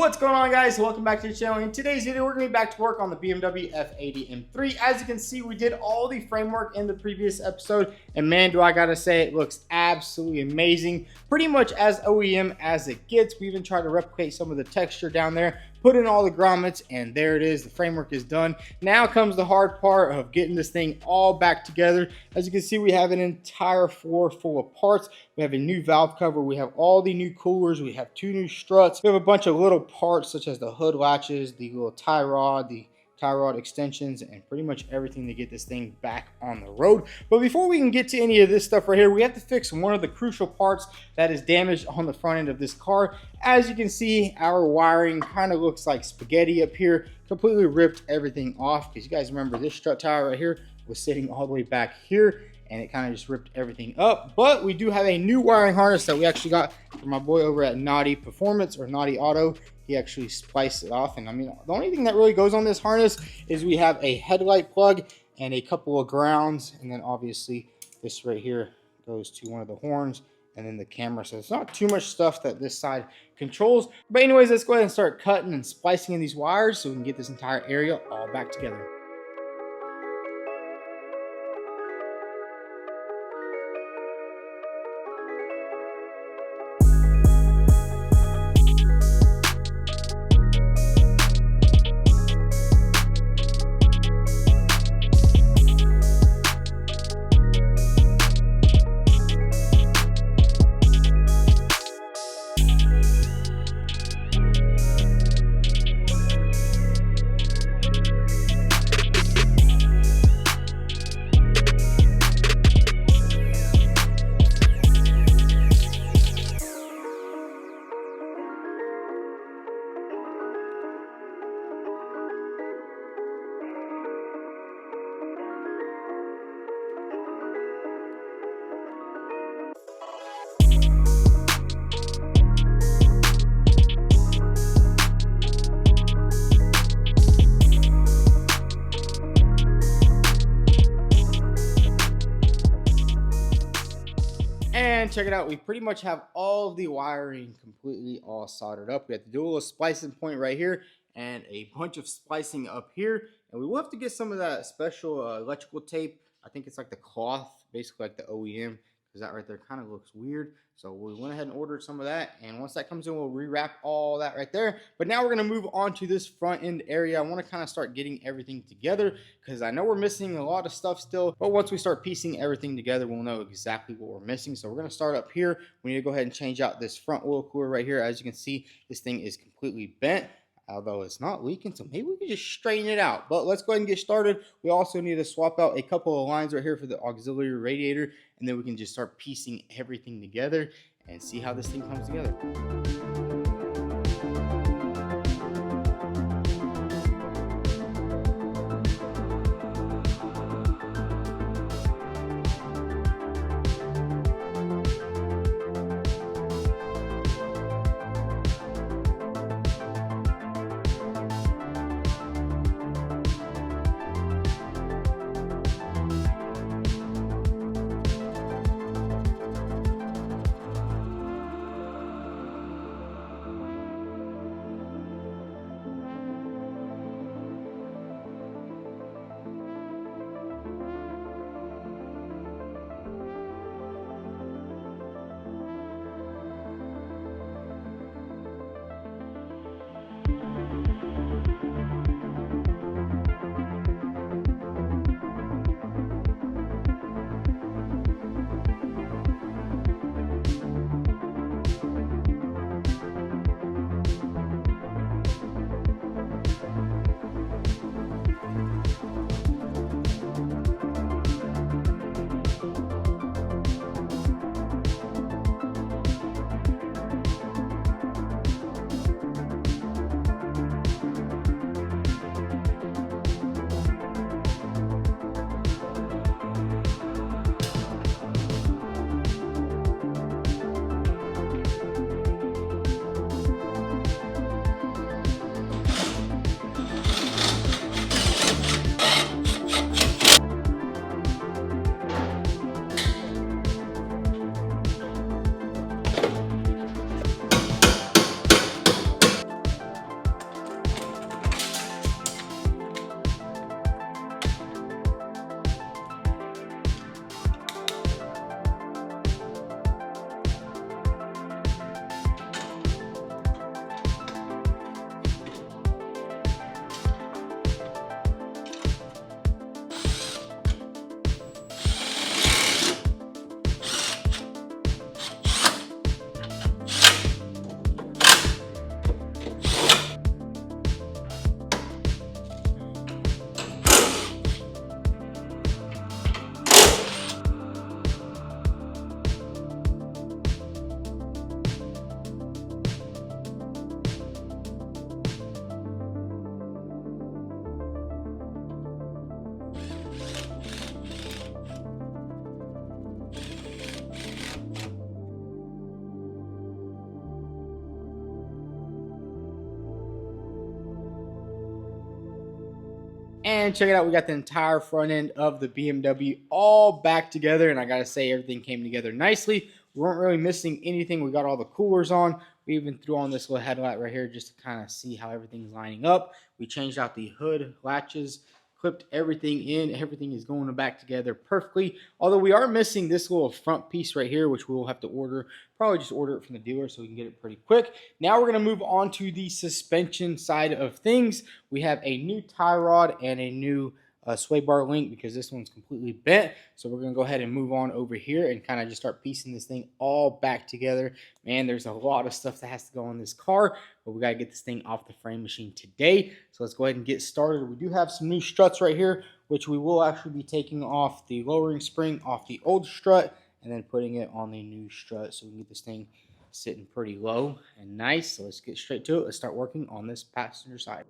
What's going on, guys? Welcome back to the channel. In today's video, we're going to be back to work on the BMW F80 M3. As you can see, we did all the framework in the previous episode, and man, do I gotta say, it looks absolutely amazing. Pretty much as OEM as it gets. We even tried to replicate some of the texture down there, put in all the grommets, and there it is. The framework is done. Now comes the hard part of getting this thing all back together. As you can see, we have an entire floor full of parts. We have a new valve cover. We have all the new coolers. We have two new struts. We have a bunch of little parts such as the hood latches, the little tie rod, the tie rod extensions, and pretty much everything to get this thing back on the road. But before we can get to any of this stuff right here, we have to fix one of the crucial parts that is damaged on the front end of this car. As you can see, our wiring kind of looks like spaghetti up here. Completely ripped everything off, because you guys remember this strut tie right here was sitting all the way back here, and it kind of just ripped everything up. But we do have a new wiring harness that we actually got from my boy over at Naughty Performance, or Naughty Auto. He actually spliced it off, and I mean, the only thing that really goes on this harness is we have a headlight plug and a couple of grounds, and then obviously this right here goes to one of the horns, and then the camera. So it's not too much stuff that this side controls. But anyways, let's go ahead and start cutting and splicing in these wires so we can get this entire area all back together. And check it out, we pretty much have all of the wiring completely all soldered up. We have to do a little splicing point right here and a bunch of splicing up here, and we will have to get some of that special electrical tape. I think it's like the cloth, basically like the OEM, because that right there kind of looks weird. So we went ahead and ordered some of that, and once that comes in, we'll rewrap all that right there. But now we're going to move on to this front end area. I want to kind of start getting everything together, because I know we're missing a lot of stuff still, but once we start piecing everything together, we'll know exactly what we're missing. So we're going to start up here. We need to go ahead and change out this front oil cooler right here. As you can see, this thing is completely bent, although it's not leaking, so maybe we can just straighten it out. But let's go ahead and get started. We also need to swap out a couple of lines right here for the auxiliary radiator, and then we can just start piecing everything together and see how this thing comes together. And check it out, we got the entire front end of the BMW all back together, and I gotta say everything came together nicely. We weren't really missing anything. We got all the coolers on. We even threw on this little headlight right here just to kind of see how everything's lining up. We changed out the hood latches, clipped everything in. Everything is going back together perfectly. Although we are missing this little front piece right here, which we will have to order. Probably just order it from the dealer so we can get it pretty quick. Now we're going to move on to the suspension side of things. We have a new tie rod and a new sway bar link because this one's completely bent. So we're going to go ahead and move on over here and kind of just start piecing this thing all back together. Man, there's a lot of stuff that has to go on this car, but we got to get this thing off the frame machine today. So let's go ahead and get started. We do have some new struts right here, which we will actually be taking off the lowering spring off the old strut and then putting it on the new strut so we can get this thing sitting pretty low and nice. So let's get straight to it. Let's start working on this passenger side.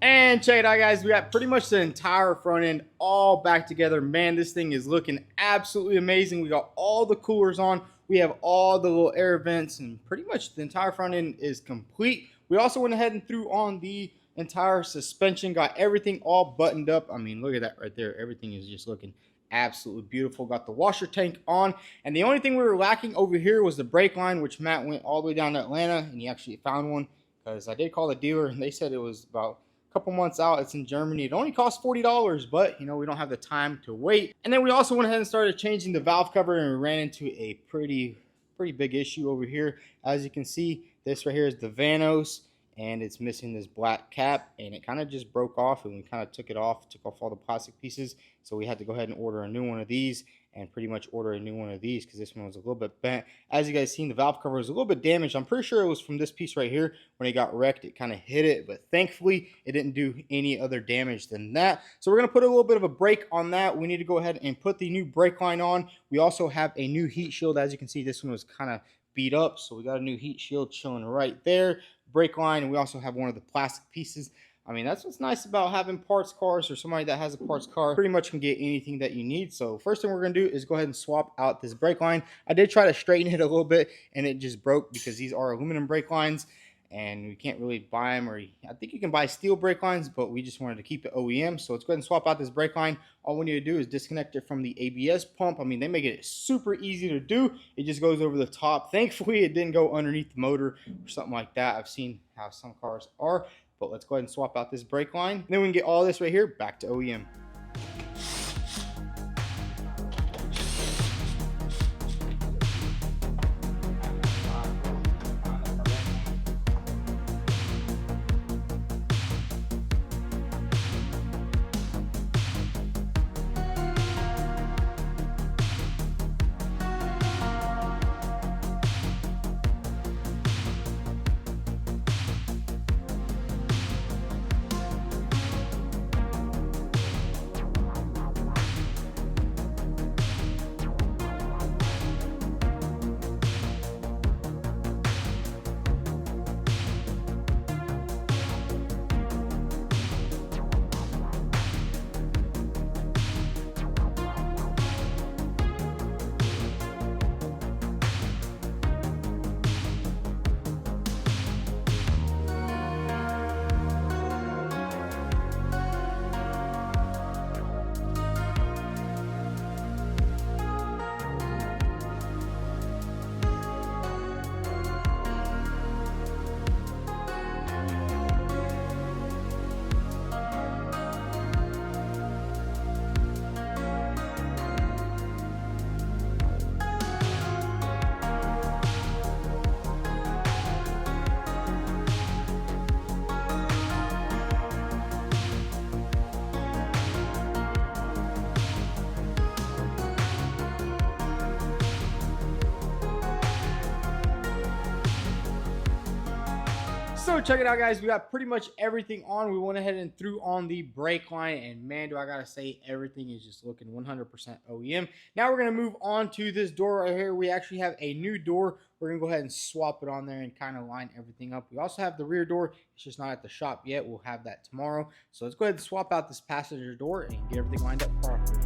And check it out, guys. We got pretty much the entire front end all back together. Man, this thing is looking absolutely amazing. We got all the coolers on. We have all the little air vents, and pretty much the entire front end is complete. We also went ahead and threw on the entire suspension, got everything all buttoned up. I mean, look at that right there. Everything is just looking absolutely beautiful. Got the washer tank on, and the only thing we were lacking over here was the brake line, which Matt went all the way down to Atlanta, and he actually found one, because I did call the dealer, and they said it was about couple months out. It's in Germany. It only costs $40, but you know, we don't have the time to wait. And then we also went ahead and started changing the valve cover, and we ran into a pretty big issue over here. As you can see, this right here is the Vanos, and it's missing this black cap, and it kind of just broke off, and we kind of took off all the plastic pieces. So we had to go ahead and order a new one of these, and pretty much order a new one of these because this one was a little bit bent. As you guys seen, the valve cover was a little bit damaged. I'm pretty sure it was from this piece right here. When it got wrecked, it kind of hit it, but thankfully it didn't do any other damage than that. So we're going to put a little bit of a brake on that. We need to go ahead and put the new brake line on. We also have a new heat shield. As you can see, this one was kind of beat up, so we got a new heat shield chilling right there. Brake line, and we also have one of the plastic pieces. I mean, that's what's nice about having parts cars, or somebody that has a parts car pretty much can get anything that you need. So first thing we're going to do is go ahead and swap out this brake line. I did try to straighten it a little bit, and it just broke because these are aluminum brake lines, and we can't really buy them, or I think you can buy steel brake lines, but we just wanted to keep it OEM. So let's go ahead and swap out this brake line. All we need to do is disconnect it from the ABS pump. I mean, they make it super easy to do. It just goes over the top. Thankfully, it didn't go underneath the motor or something like that. I've seen how some cars are. But let's go ahead and swap out this brake line. And then we can get all this right here back to OEM. So check it out, guys. We got pretty much everything on. We went ahead and threw on the brake line, and man, do I gotta say, everything is just looking 100% OEM. Now we're gonna move on to this door right here. We actually have a new door. We're gonna go ahead and swap it on there and kind of line everything up. We also have the rear door. It's just not at the shop yet. We'll have that tomorrow. So let's go ahead and swap out this passenger door and get everything lined up properly.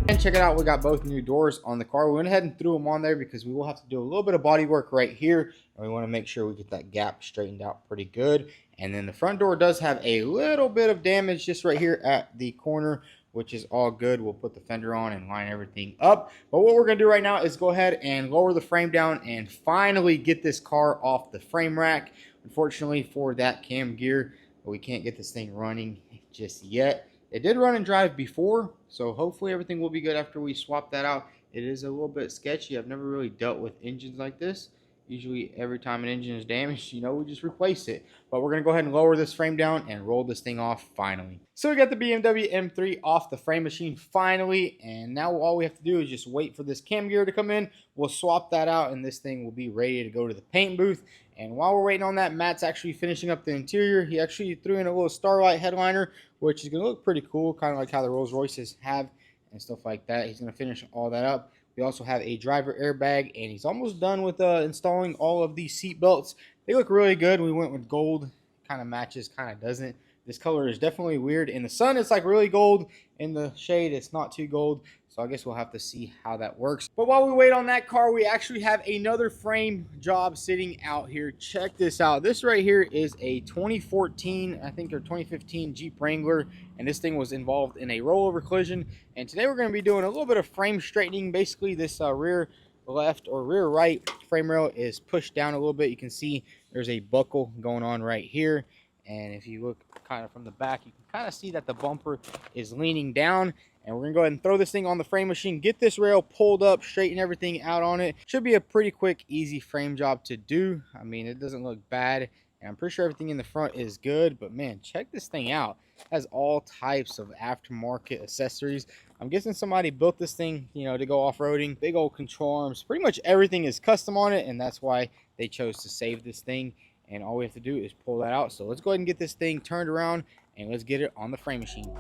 And check it out, we got both new doors on the car. We went ahead and threw them on there because we will have to do a little bit of body work right here, and we want to make sure we get that gap straightened out pretty good. And then the front door does have a little bit of damage just right here at the corner, which is all good. We'll put the fender on and line everything up. But what we're gonna do right now is go ahead and lower the frame down and finally get this car off the frame rack. Unfortunately for that cam gear, we can't get this thing running just yet. It did run and drive before, so hopefully everything will be good after we swap that out. It is a little bit sketchy. I've never really dealt with engines like this. Usually every time an engine is damaged, you know, we just replace it. But we're going to go ahead and lower this frame down and roll this thing off finally. So we got the BMW M3 off the frame machine finally. And now all we have to do is just wait for this cam gear to come in. We'll swap that out and this thing will be ready to go to the paint booth. And while we're waiting on that, Matt's actually finishing up the interior. He actually threw in a little Starlight headliner, which is going to look pretty cool, kind of like how the Rolls Royces have and stuff like that. He's going to finish all that up. We also have a driver airbag, and he's almost done with installing all of these seat belts. They look really good. We went with gold. Kind of matches, kind of doesn't. This color is definitely weird. In the sun, it's like really gold. In the shade, it's not too gold. So I guess we'll have to see how that works. But while we wait on that car, we actually have another frame job sitting out here. Check this out. This right here is a 2014, I think, or 2015 Jeep Wrangler. And this thing was involved in a rollover collision. And today we're going to be doing a little bit of frame straightening. Basically, this rear left or rear right frame rail is pushed down a little bit. You can see there's a buckle going on right here. And if you look kind of from the back, you can kind of see that the bumper is leaning down. And we're going to go ahead and throw this thing on the frame machine, get this rail pulled up, straighten everything out on it. Should be a pretty quick, easy frame job to do. I mean, it doesn't look bad. And I'm pretty sure everything in the front is good. But man, check this thing out. It has all types of aftermarket accessories. I'm guessing somebody built this thing, you know, to go off-roading. Big old control arms. Pretty much everything is custom on it. And that's why they chose to save this thing. And all we have to do is pull that out. So let's go ahead and get this thing turned around and let's get it on the frame machine.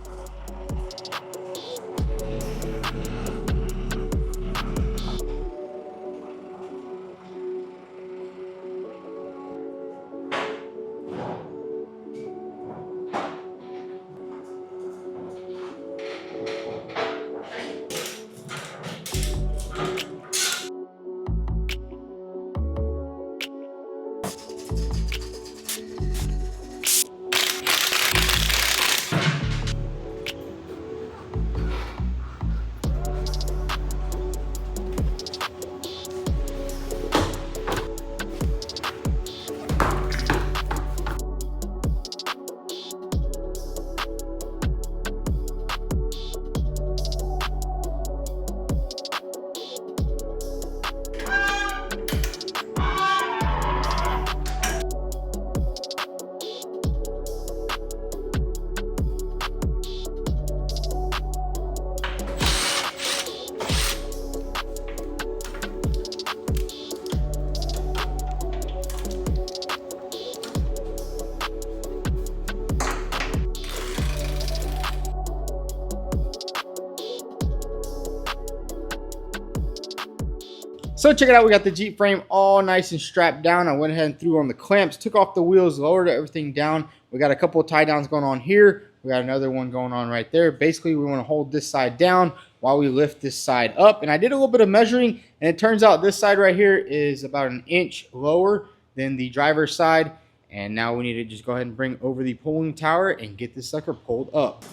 So check it out, we got the Jeep frame all nice and strapped down. I went ahead and threw on the clamps, took off the wheels, lowered everything down. We got a couple of tie downs going on here. We got another one going on right there. Basically, we want to hold this side down while we lift this side up. And I did a little bit of measuring, and it turns out this side right here is about an inch lower than the driver's side. And now we need to just go ahead and bring over the pulling tower and get this sucker pulled up.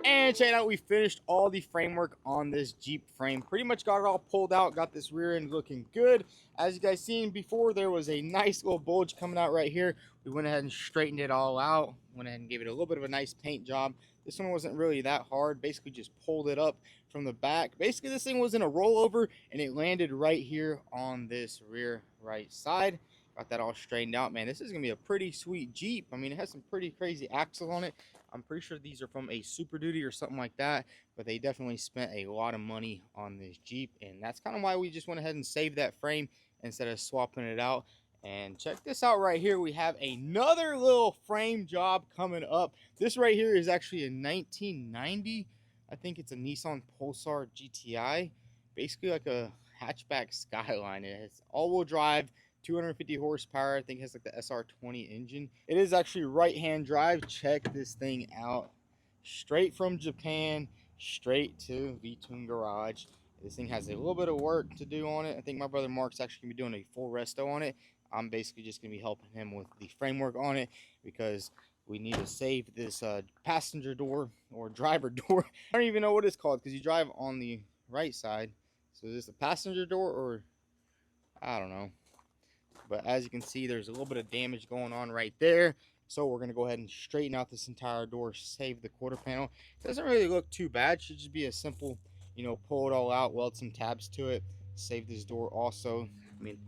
And check it out, we finished all the framework on this Jeep frame. Pretty much got it all pulled out, got this rear end looking good. As you guys seen before, there was a nice little bulge coming out right here. We went ahead and straightened it all out. Went ahead and gave it a little bit of a nice paint job. This one wasn't really that hard. Basically just pulled it up from the back. Basically this thing was in a rollover and it landed right here on this rear right side. Got that all straightened out. Man, this is gonna be a pretty sweet Jeep. I mean, it has some pretty crazy axles on it. I'm pretty sure these are from a Super Duty or something like that, but they definitely spent a lot of money on this Jeep, and that's kind of why we just went ahead and saved that frame instead of swapping it out. And check this out right here. We have another little frame job coming up. This right here is actually a 1990. I think it's a Nissan Pulsar GTI. Basically like a hatchback Skyline. It has all-wheel drive, 250 horsepower. I think it has like the SR20 engine. It is actually right-hand drive. Check this thing out. Straight from Japan, straight to vTuned garage. This thing has a little bit of work to do on it. I think my brother Mark's actually going to be doing a full resto on it. I'm basically just going to be helping him with the framework on it because we need to save this passenger door or driver door. I don't even know what it's called because you drive on the right side. So is this a passenger door or I don't know. But as you can see, there's a little bit of damage going on right there. So we're going to go ahead and straighten out this entire door, save the quarter panel. It doesn't really look too bad. It should just be a simple, you know, pull it all out, weld some tabs to it, save this door also. I mean,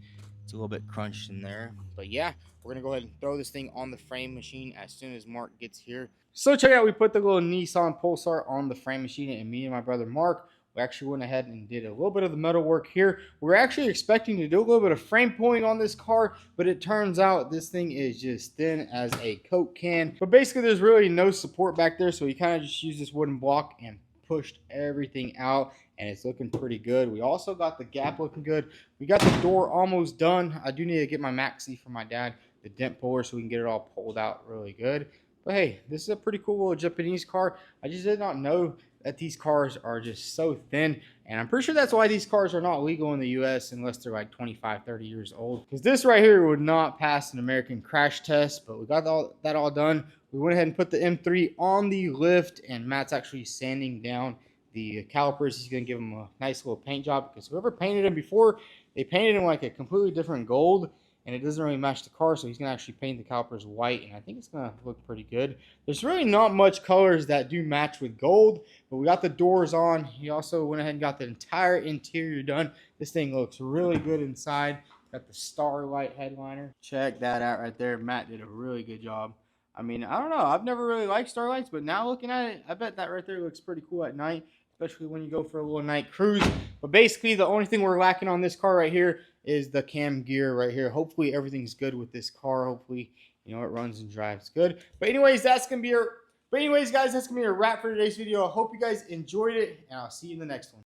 it's a little bit crunched in there. But yeah, we're going to go ahead and throw this thing on the frame machine as soon as Mark gets here. So check out, we put the little Nissan Pulsar on the frame machine, and me and my brother Mark, we actually went ahead and did a little bit of the metal work here. We're actually expecting to do a little bit of frame pulling on this car, but it turns out this thing is just thin as a Coke can. But basically there's really no support back there, so we kind of just used this wooden block and pushed everything out, and it's looking pretty good. We also got the gap looking good. We got the door almost done. I do need to get my maxi for my dad, the dent puller, so we can get it all pulled out really good. But hey, this is a pretty cool little Japanese car. I just did not know that these cars are just so thin, and I'm pretty sure that's why these cars are not legal in the US unless they're like 25, 30 years old, because this right here would not pass an American crash test. But we got that all done. We went ahead and put the M3 on the lift, and Matt's actually sanding down the calipers. He's going to give them a nice little paint job, because whoever painted them before, they painted them like a completely different gold, and it doesn't really match the car, so he's going to actually paint the calipers white, and I think it's going to look pretty good. There's really not much colors that do match with gold, but we got the doors on. He also went ahead and got the entire interior done. This thing looks really good inside. Got the Starlight headliner. Check that out right there. Matt did a really good job. I mean, I don't know. I've never really liked Starlights, but now looking at it, I bet that right there looks pretty cool at night, especially when you go for a little night cruise. But basically, the only thing we're lacking on this car right here is the cam gear right here. Hopefully everything's good with this car. Hopefully, you know, it runs and drives good. But anyways, guys, that's gonna be a wrap for today's video. I hope you guys enjoyed it, and I'll see you in the next one.